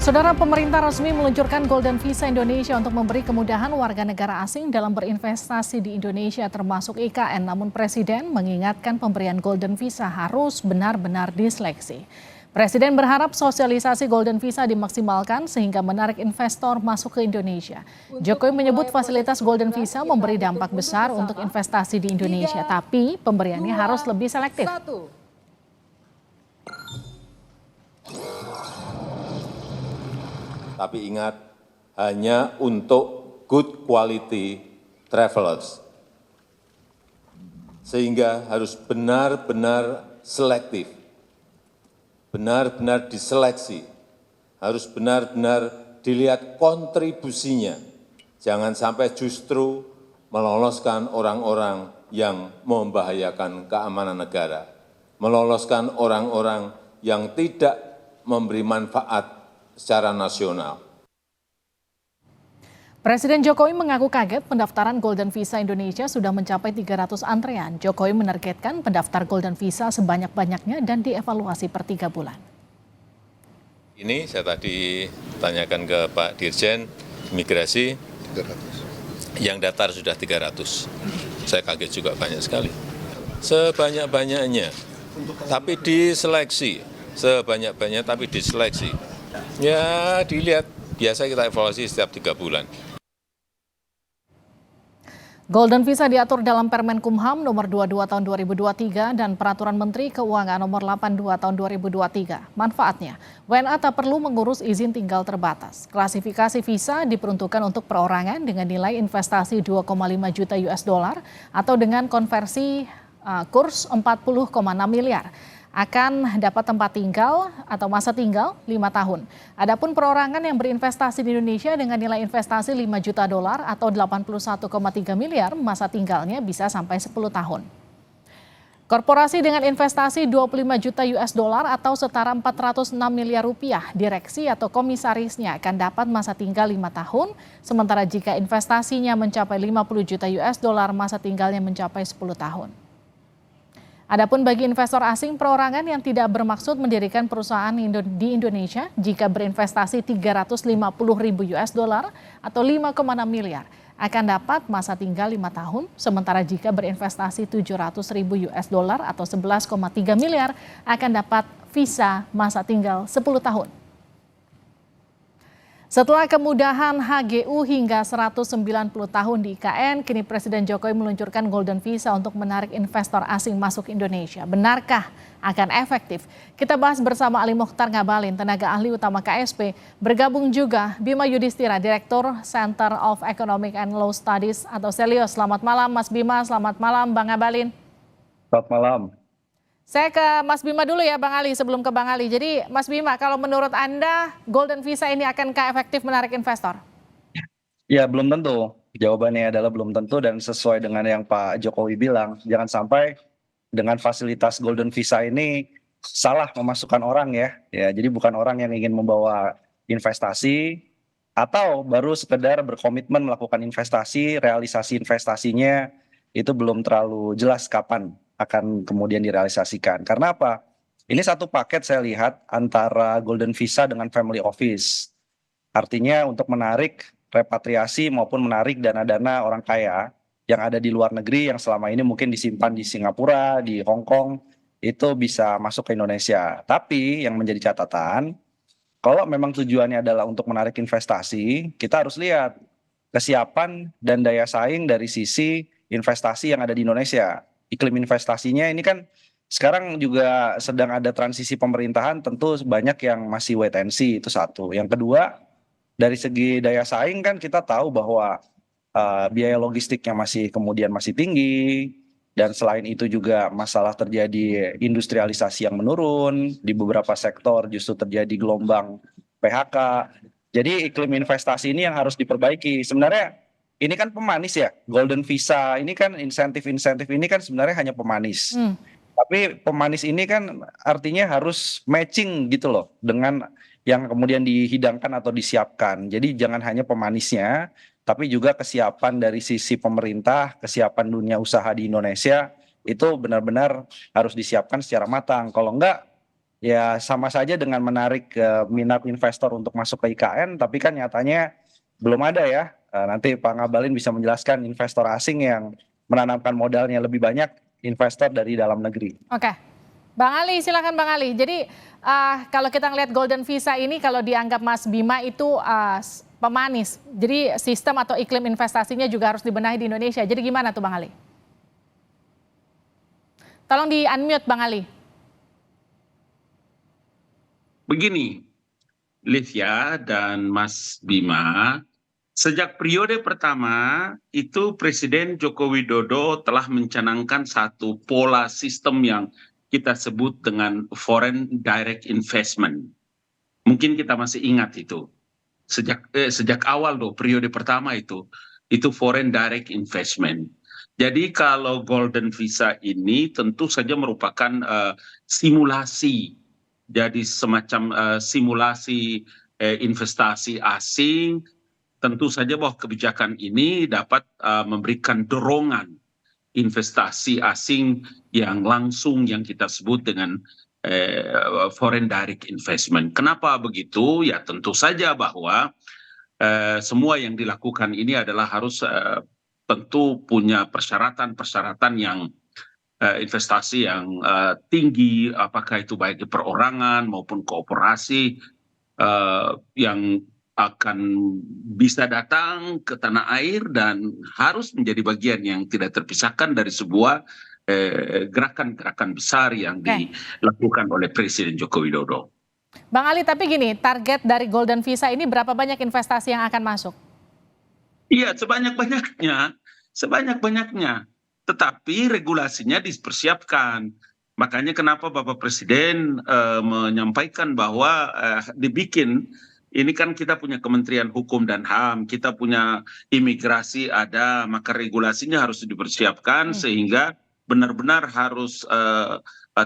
Saudara, pemerintah resmi meluncurkan Golden Visa Indonesia untuk memberi kemudahan warga negara asing dalam berinvestasi di Indonesia termasuk IKN. Namun Presiden mengingatkan pemberian Golden Visa harus benar-benar diseleksi. Presiden berharap sosialisasi Golden Visa dimaksimalkan sehingga menarik investor masuk ke Indonesia. Jokowi menyebut fasilitas Golden Visa memberi dampak besar untuk investasi di Indonesia, tapi pemberiannya harus lebih selektif. Tapi ingat, hanya untuk good quality travelers. Sehingga harus benar-benar selektif, benar-benar diseleksi, harus benar-benar dilihat kontribusinya. Jangan sampai justru meloloskan orang-orang yang membahayakan keamanan negara, meloloskan orang-orang yang tidak memberi manfaat secara nasional. Presiden Jokowi mengaku kaget pendaftaran Golden Visa Indonesia sudah mencapai 300 antrean. Jokowi menargetkan pendaftar Golden Visa sebanyak-banyaknya dan dievaluasi per 3 bulan. Ini saya tadi tanyakan ke Pak Dirjen Imigrasi, 300. Yang daftar sudah 300. Saya kaget juga banyak sekali. Sebanyak-banyaknya, tapi diseleksi. Sebanyak-banyaknya tapi diseleksi. Ya dilihat, biasa kita evaluasi setiap 3 bulan. Golden Visa diatur dalam Permen-Kumham nomor 22 tahun 2023 dan Peraturan Menteri Keuangan nomor 82 tahun 2023. Manfaatnya, WNA tak perlu mengurus izin tinggal terbatas. Klasifikasi visa diperuntukkan untuk perorangan dengan nilai investasi 2,5 juta US dollar atau dengan konversi kurs 40,6 miliar. Akan dapat tempat tinggal atau masa tinggal 5 tahun. Adapun perorangan yang berinvestasi di Indonesia dengan nilai investasi 5 juta dolar atau 81,3 miliar, masa tinggalnya bisa sampai 10 tahun. Korporasi dengan investasi 25 juta US dollar atau setara 406 miliar rupiah, direksi atau komisarisnya akan dapat masa tinggal 5 tahun, sementara jika investasinya mencapai 50 juta US dollar, masa tinggalnya mencapai 10 tahun. Adapun bagi investor asing perorangan yang tidak bermaksud mendirikan perusahaan di Indonesia, jika berinvestasi 350 ribu US dollar atau 5,6 miliar, akan dapat masa tinggal 5 tahun, sementara jika berinvestasi 700 ribu US dollar atau 11,3 miliar, akan dapat visa masa tinggal 10 tahun. Setelah kemudahan HGU hingga 190 tahun di IKN, kini Presiden Jokowi meluncurkan Golden Visa untuk menarik investor asing masuk Indonesia. Benarkah akan efektif? Kita bahas bersama Ali Mokhtar Ngabalin, tenaga ahli utama KSP. Bergabung juga Bima Yudhistira, Direktur Center of Economic and Law Studies atau CELIOS. Selamat malam Mas Bima, selamat malam Bang Ngabalin. Selamat malam. Saya ke Mas Bima dulu ya Bang Ali, sebelum ke Bang Ali. Jadi Mas Bima, kalau menurut Anda Golden Visa ini akankah efektif menarik investor? Ya belum tentu, jawabannya adalah belum tentu dan sesuai dengan yang Pak Jokowi bilang, jangan sampai dengan fasilitas Golden Visa ini salah memasukkan orang ya. Jadi bukan orang yang ingin membawa investasi atau baru sekedar berkomitmen melakukan investasi, realisasi investasinya itu belum terlalu jelas kapan akan kemudian direalisasikan. Karena apa? Ini satu paket saya lihat antara Golden Visa dengan Family Office. Artinya untuk menarik repatriasi maupun menarik dana-dana orang kaya yang ada di luar negeri yang selama ini mungkin disimpan di Singapura, di Hong Kong, itu bisa masuk ke Indonesia. Tapi yang menjadi catatan, kalau memang tujuannya adalah untuk menarik investasi, kita harus lihat kesiapan dan daya saing dari sisi investasi yang ada di Indonesia. Iklim investasinya ini kan sekarang juga sedang ada transisi pemerintahan, tentu banyak yang masih wait and see, itu satu. Yang kedua, dari segi daya saing kan kita tahu bahwa biaya logistiknya masih tinggi, dan selain itu juga masalah terjadi industrialisasi yang menurun, di beberapa sektor justru terjadi gelombang PHK. Jadi iklim investasi ini yang harus diperbaiki. Sebenarnya ini kan pemanis ya, Golden Visa ini kan insentif-insentif ini kan sebenarnya hanya pemanis. Tapi pemanis ini kan artinya harus matching gitu loh dengan yang kemudian dihidangkan atau disiapkan. Jadi jangan hanya pemanisnya, tapi juga kesiapan dari sisi pemerintah, kesiapan dunia usaha di Indonesia itu benar-benar harus disiapkan secara matang. Kalau enggak, ya sama saja dengan menarik minat investor untuk masuk ke IKN, tapi kan nyatanya belum ada ya. Nanti Pak Ngabalin bisa menjelaskan investor asing yang menanamkan modalnya lebih banyak investor dari dalam negeri. Oke, Bang Ali, silakan Bang Ali. Jadi kalau kita ngelihat Golden Visa ini, kalau dianggap Mas Bima itu pemanis, jadi sistem atau iklim investasinya juga harus dibenahi di Indonesia. Jadi gimana tuh Bang Ali? Tolong di-unmute Bang Ali. Begini, Livia dan Mas Bima, sejak periode pertama itu Presiden Joko Widodo telah mencanangkan satu pola sistem yang kita sebut dengan foreign direct investment. Mungkin kita masih ingat itu. Sejak awal periode pertama itu foreign direct investment. Jadi kalau Golden Visa ini tentu saja merupakan simulasi. Jadi semacam simulasi investasi asing. Tentu saja bahwa kebijakan ini dapat memberikan dorongan investasi asing yang langsung yang kita sebut dengan foreign direct investment. Kenapa begitu? Ya tentu saja bahwa semua yang dilakukan ini adalah harus tentu punya persyaratan-persyaratan yang investasi yang tinggi, apakah itu baik di perorangan maupun kooperasi yang akan bisa datang ke tanah air dan harus menjadi bagian yang tidak terpisahkan dari sebuah gerakan-gerakan besar yang dilakukan oleh Presiden Joko Widodo. Bang Ali, tapi gini, target dari Golden Visa ini berapa banyak investasi yang akan masuk? Iya, sebanyak-banyaknya. Tetapi regulasinya dipersiapkan. Makanya kenapa Bapak Presiden menyampaikan bahwa dibikin, ini kan kita punya Kementerian Hukum dan HAM, kita punya imigrasi ada, maka regulasinya harus dipersiapkan sehingga benar-benar harus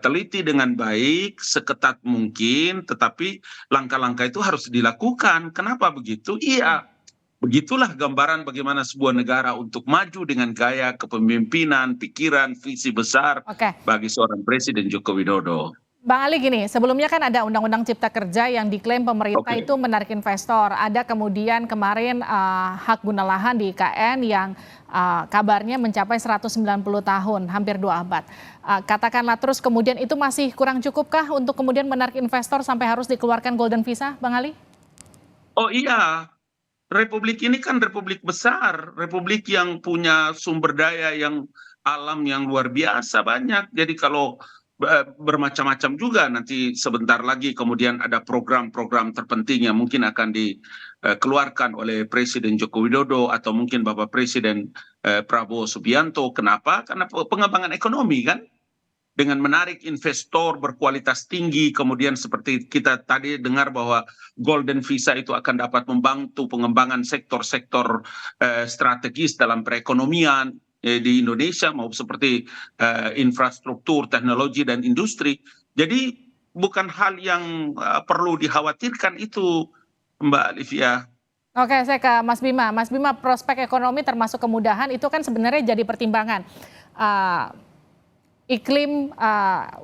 teliti dengan baik, seketat mungkin, tetapi langkah-langkah itu harus dilakukan. Kenapa begitu? Iya, begitulah gambaran bagaimana sebuah negara untuk maju dengan gaya kepemimpinan, pikiran, visi besar bagi seorang Presiden Joko Widodo. Bang Ali gini, sebelumnya kan ada Undang-Undang Cipta Kerja yang diklaim pemerintah itu menarik investor. Ada kemudian kemarin hak guna lahan di IKN yang kabarnya mencapai 190 tahun, hampir 2 abad. Katakanlah terus kemudian itu masih kurang cukupkah untuk kemudian menarik investor sampai harus dikeluarkan Golden Visa, Bang Ali? Oh iya, Republik ini kan republik besar, republik yang punya sumber daya yang alam yang luar biasa banyak. Jadi kalau bermacam-macam juga nanti sebentar lagi kemudian ada program-program terpenting yang mungkin akan dikeluarkan oleh Presiden Joko Widodo atau mungkin Bapak Presiden Prabowo Subianto. Kenapa? Karena pengembangan ekonomi kan, dengan menarik investor berkualitas tinggi, kemudian seperti kita tadi dengar bahwa Golden Visa itu akan dapat membantu pengembangan sektor-sektor strategis dalam perekonomian di Indonesia maupun seperti infrastruktur, teknologi, dan industri. Jadi bukan hal yang perlu dikhawatirkan itu, Mbak Livia. Oke, saya ke Mas Bima. Mas Bima, prospek ekonomi termasuk kemudahan itu kan sebenarnya jadi pertimbangan. Iklim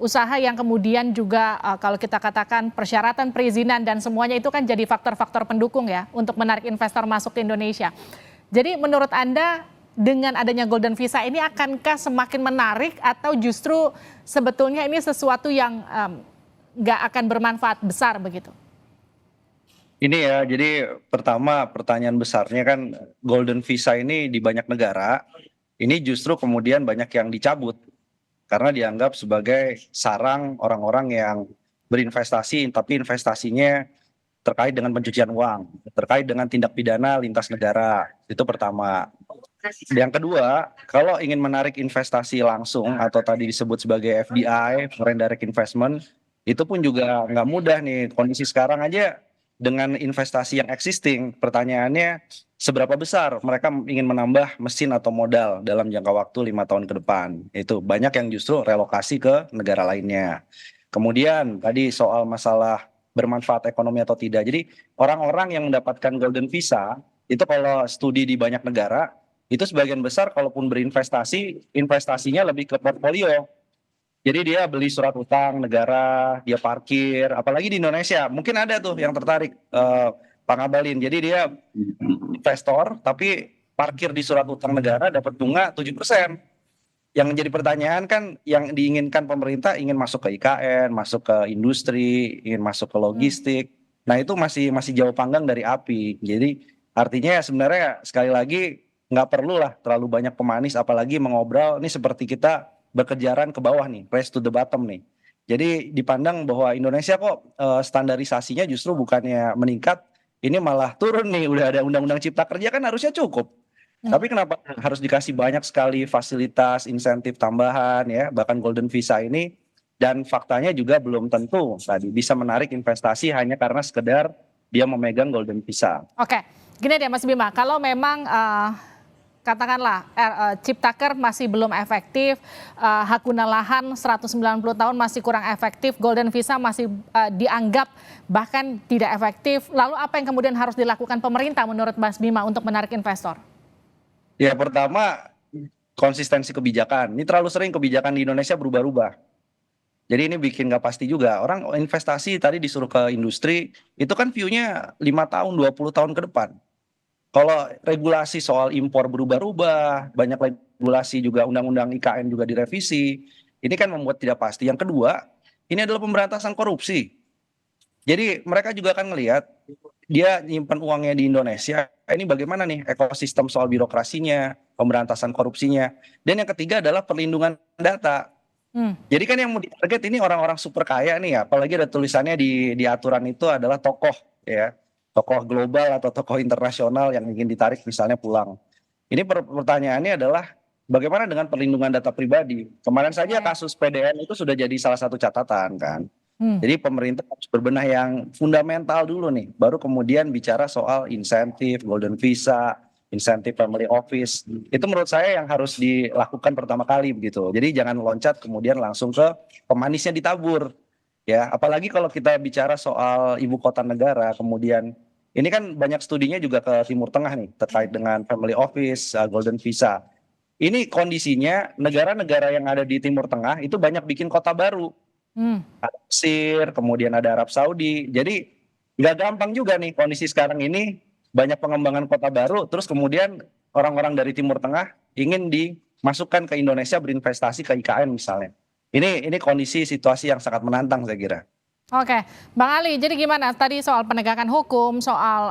usaha yang kemudian juga kalau kita katakan persyaratan perizinan dan semuanya itu kan jadi faktor-faktor pendukung ya untuk menarik investor masuk ke Indonesia. Jadi menurut Anda dengan adanya Golden Visa ini akankah semakin menarik atau justru sebetulnya ini sesuatu yang nggak akan bermanfaat besar begitu? Ini ya, jadi pertama pertanyaan besarnya kan Golden Visa ini di banyak negara, ini justru kemudian banyak yang dicabut karena dianggap sebagai sarang orang-orang yang berinvestasi, tapi investasinya terkait dengan pencucian uang, terkait dengan tindak pidana lintas negara, itu pertama. Yang kedua, kalau ingin menarik investasi langsung atau tadi disebut sebagai FDI, foreign direct investment, itu pun juga nggak mudah nih. Kondisi sekarang aja dengan investasi yang existing, pertanyaannya seberapa besar mereka ingin menambah mesin atau modal dalam jangka waktu 5 tahun ke depan. Itu banyak yang justru relokasi ke negara lainnya. Kemudian tadi soal masalah bermanfaat ekonomi atau tidak. Jadi orang-orang yang mendapatkan Golden Visa, itu kalau studi di banyak negara, itu sebagian besar kalaupun berinvestasi, investasinya lebih ke portfolio Jadi dia beli surat utang negara, dia parkir, apalagi di Indonesia. Mungkin ada tuh yang tertarik, Pak Ngabalin. Jadi dia investor, tapi parkir di surat utang negara dapat bunga 7%. Yang menjadi pertanyaan kan, yang diinginkan pemerintah ingin masuk ke IKN, masuk ke industri, ingin masuk ke logistik. Nah itu masih jauh panggang dari api. Jadi artinya sebenarnya sekali lagi nggak perlu lah terlalu banyak pemanis, apalagi mengobrol. Ini seperti kita berkejaran ke bawah nih, race to the bottom nih. Jadi dipandang bahwa Indonesia kok standarisasinya justru bukannya meningkat, ini malah turun nih. Udah ada undang-undang cipta kerja kan harusnya cukup. Tapi kenapa harus dikasih banyak sekali fasilitas, insentif tambahan ya, bahkan golden visa ini, dan faktanya juga belum tentu tadi bisa menarik investasi hanya karena sekedar dia memegang golden visa. Oke, gini deh Mas Bima, kalau memang katakanlah Ciptaker masih belum efektif, hak guna lahan 190 tahun masih kurang efektif, golden visa masih dianggap bahkan tidak efektif, lalu apa yang kemudian harus dilakukan pemerintah menurut Mas Bima untuk menarik investor? Ya pertama konsistensi kebijakan. Ini terlalu sering kebijakan di Indonesia berubah-ubah. Jadi ini bikin nggak pasti juga. Orang investasi tadi disuruh ke industri, itu kan view-nya 5 tahun, 20 tahun ke depan. Kalau regulasi soal impor berubah-ubah, banyak regulasi juga, undang-undang IKN juga direvisi. Ini kan membuat tidak pasti. Yang kedua, ini adalah pemberantasan korupsi. Jadi mereka juga akan ngelihat dia nyimpan uangnya di Indonesia, ini bagaimana nih ekosistem soal birokrasinya, pemberantasan korupsinya. Dan yang ketiga adalah perlindungan data. Jadi kan yang mau ditarget ini orang-orang super kaya nih ya, apalagi ada tulisannya di aturan itu adalah tokoh ya, tokoh global atau tokoh internasional yang ingin ditarik misalnya pulang. Ini pertanyaannya adalah bagaimana dengan perlindungan data pribadi? Kemarin saja kasus PDN itu sudah jadi salah satu catatan kan. Jadi pemerintah harus berbenah yang fundamental dulu nih, baru kemudian bicara soal insentif, golden visa, insentif family office. Itu menurut saya yang harus dilakukan pertama kali begitu. Jadi jangan loncat kemudian langsung ke pemanisnya ditabur. Ya, apalagi kalau kita bicara soal ibu kota negara, kemudian ini kan banyak studinya juga ke Timur Tengah nih terkait dengan family office, golden visa. Ini kondisinya negara-negara yang ada di Timur Tengah itu banyak bikin kota baru. Ada Mesir, kemudian ada Arab Saudi. Jadi nggak gampang juga nih kondisi sekarang ini, banyak pengembangan kota baru, terus kemudian orang-orang dari Timur Tengah ingin dimasukkan ke Indonesia berinvestasi ke IKN misalnya. Ini kondisi situasi yang sangat menantang saya kira. Oke, Bang Ali, jadi gimana tadi soal penegakan hukum, soal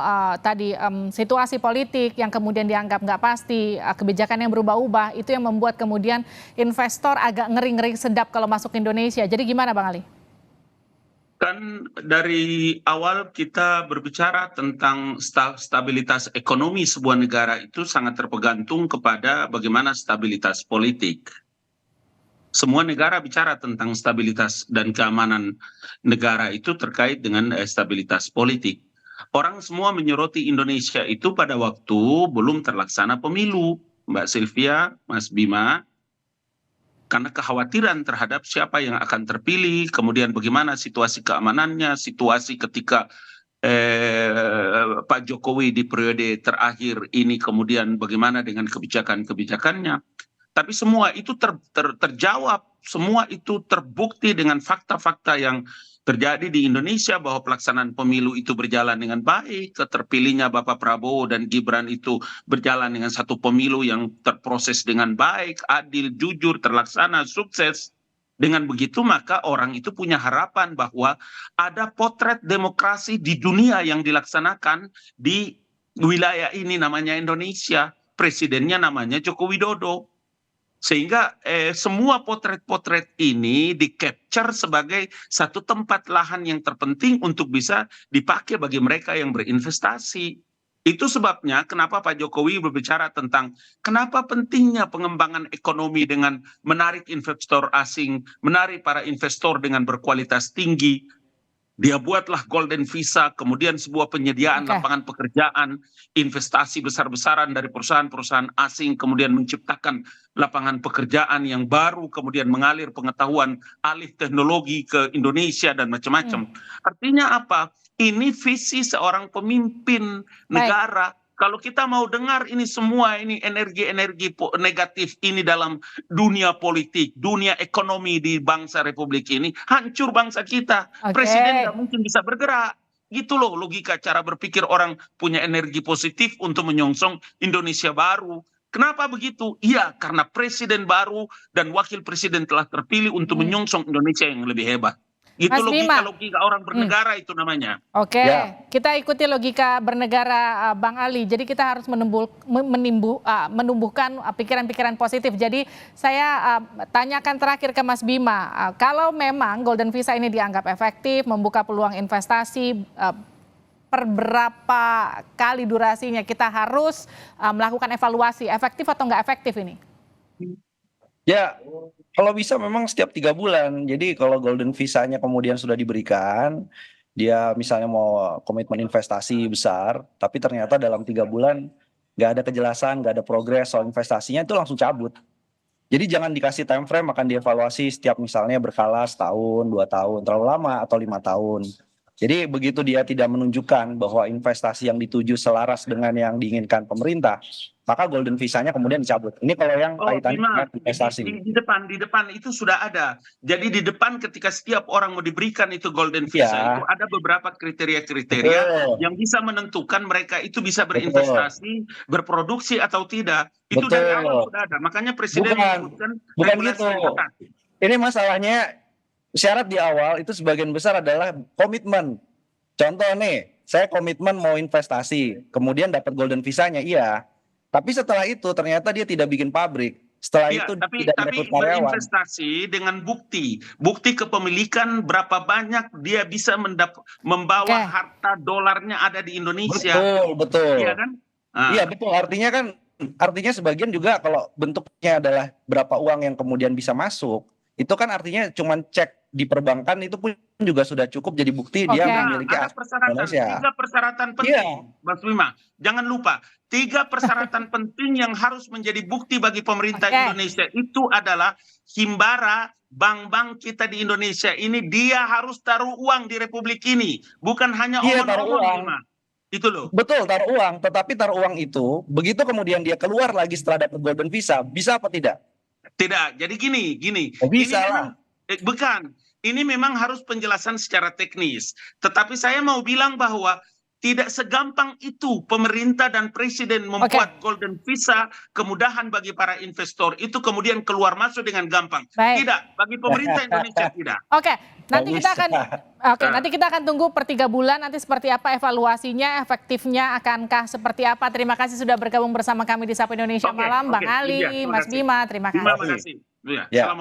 situasi politik yang kemudian dianggap nggak pasti, kebijakan yang berubah-ubah, itu yang membuat kemudian investor agak ngeri-ngeri sedap kalau masuk ke Indonesia. Jadi gimana Bang Ali? Kan dari awal kita berbicara tentang stabilitas ekonomi sebuah negara itu sangat tergantung kepada bagaimana stabilitas politik. Semua negara bicara tentang stabilitas dan keamanan negara itu terkait dengan stabilitas politik. Orang semua menyoroti Indonesia itu pada waktu belum terlaksana pemilu, Mbak Sylvia, Mas Bima, karena kekhawatiran terhadap siapa yang akan terpilih, kemudian bagaimana situasi keamanannya, situasi ketika Pak Jokowi di periode terakhir ini, kemudian bagaimana dengan kebijakan-kebijakannya. Tapi semua itu terjawab, semua itu terbukti dengan fakta-fakta yang terjadi di Indonesia bahwa pelaksanaan pemilu itu berjalan dengan baik, terpilihnya Bapak Prabowo dan Gibran itu berjalan dengan satu pemilu yang terproses dengan baik, adil, jujur, terlaksana, sukses. Dengan begitu maka orang itu punya harapan bahwa ada potret demokrasi di dunia yang dilaksanakan di wilayah ini namanya Indonesia, presidennya namanya Joko Widodo. Sehingga semua potret-potret ini di-capture sebagai satu tempat lahan yang terpenting untuk bisa dipakai bagi mereka yang berinvestasi. Itu sebabnya kenapa Pak Jokowi berbicara tentang kenapa pentingnya pengembangan ekonomi dengan menarik investor asing, menarik para investor dengan berkualitas tinggi. Dia buatlah golden visa, kemudian sebuah penyediaan lapangan pekerjaan, investasi besar-besaran dari perusahaan-perusahaan asing, kemudian menciptakan lapangan pekerjaan yang baru, kemudian mengalir pengetahuan alih teknologi ke Indonesia dan macam-macam. Artinya apa? Ini visi seorang pemimpin negara Kalau kita mau dengar ini semua, ini energi-energi negatif ini dalam dunia politik, dunia ekonomi di bangsa Republik ini, hancur bangsa kita. Oke. Presiden nggak mungkin bisa bergerak. Gitu loh logika cara berpikir orang punya energi positif untuk menyongsong Indonesia baru. Kenapa begitu? Iya, karena presiden baru dan wakil presiden telah terpilih untuk menyongsong Indonesia yang lebih hebat. Itu Mas Bima. logika orang bernegara itu namanya. Oke, Ya. kita ikuti logika bernegara Bang Ali. Jadi kita harus menumbuhkan pikiran-pikiran positif. Jadi saya tanyakan terakhir ke Mas Bima, kalau memang Golden Visa ini dianggap efektif, membuka peluang investasi, per berapa kali durasinya kita harus melakukan evaluasi, efektif atau nggak efektif ini? Ya, kalau bisa memang setiap 3 bulan. Jadi kalau golden visanya kemudian sudah diberikan, dia misalnya mau komitmen investasi besar, tapi ternyata dalam 3 bulan nggak ada kejelasan, nggak ada progres soal investasinya, itu langsung cabut. Jadi jangan dikasih time frame, akan dievaluasi setiap misalnya berkala setahun, 2 tahun, terlalu lama atau 5 tahun. Jadi begitu dia tidak menunjukkan bahwa investasi yang dituju selaras dengan yang diinginkan pemerintah, maka golden visanya kemudian dicabut. Ini kalau yang kaitannya Bima, dengan investasi. di depan itu sudah ada. Jadi di depan ketika setiap orang mau diberikan itu golden visa, Ya. itu ada beberapa kriteria-kriteria Betul. yang bisa menentukan mereka itu bisa berinvestasi, berproduksi atau tidak. Itu Betul. dari awal sudah ada. Makanya presiden menyebutkan Bukan regulasi gitu. yang ketat. Ini masalahnya syarat di awal itu sebagian besar adalah komitmen. Contoh nih, saya komitmen mau investasi, kemudian dapat golden visanya, iya. Tapi setelah itu ternyata dia tidak bikin pabrik. Setelah Iya, itu tapi tidak merekrut karyawan. berinvestasi dengan bukti kepemilikan berapa banyak dia bisa membawa Oke. harta dolarnya ada di Indonesia. Betul. Iya kan? Nah, Iya betul. Artinya sebagian juga kalau bentuknya adalah berapa uang yang kemudian bisa masuk, itu kan artinya cuma cek di perbankan itu pun juga sudah cukup jadi bukti dia Oke. memiliki ada aset persyaratan, Indonesia. 3 persyaratan penting, Mas Bima. Jangan lupa, 3 persyaratan penting yang harus menjadi bukti bagi pemerintah Oke. Indonesia itu adalah Himbara, bank-bank kita di Indonesia ini dia harus taruh uang di Republik ini, bukan hanya Iya, taruh omong-omong, uang. Bima. Itu loh. Betul, taruh uang. Tetapi taruh uang itu begitu kemudian dia keluar lagi setelah dapat golden visa, bisa apa tidak? Tidak. Jadi gini. Oh, bisa Ini lah. memang, bukan. Ini memang harus penjelasan secara teknis. Tetapi saya mau bilang bahwa tidak segampang itu pemerintah dan presiden membuat golden visa, kemudahan bagi para investor itu kemudian keluar masuk dengan gampang. Baik. Tidak, bagi pemerintah Indonesia tidak. Oke, nanti Nggak kita bisa. akan nanti kita akan tunggu per 3 bulan nanti seperti apa evaluasinya, efektifnya akankah seperti apa. Terima kasih sudah bergabung bersama kami di Sapa Indonesia Oke, Malam, Bang oke. Ali, Iya, terima Mas kasih. Bima, terima kasih. Terima kasih. Ya, Ya. selamat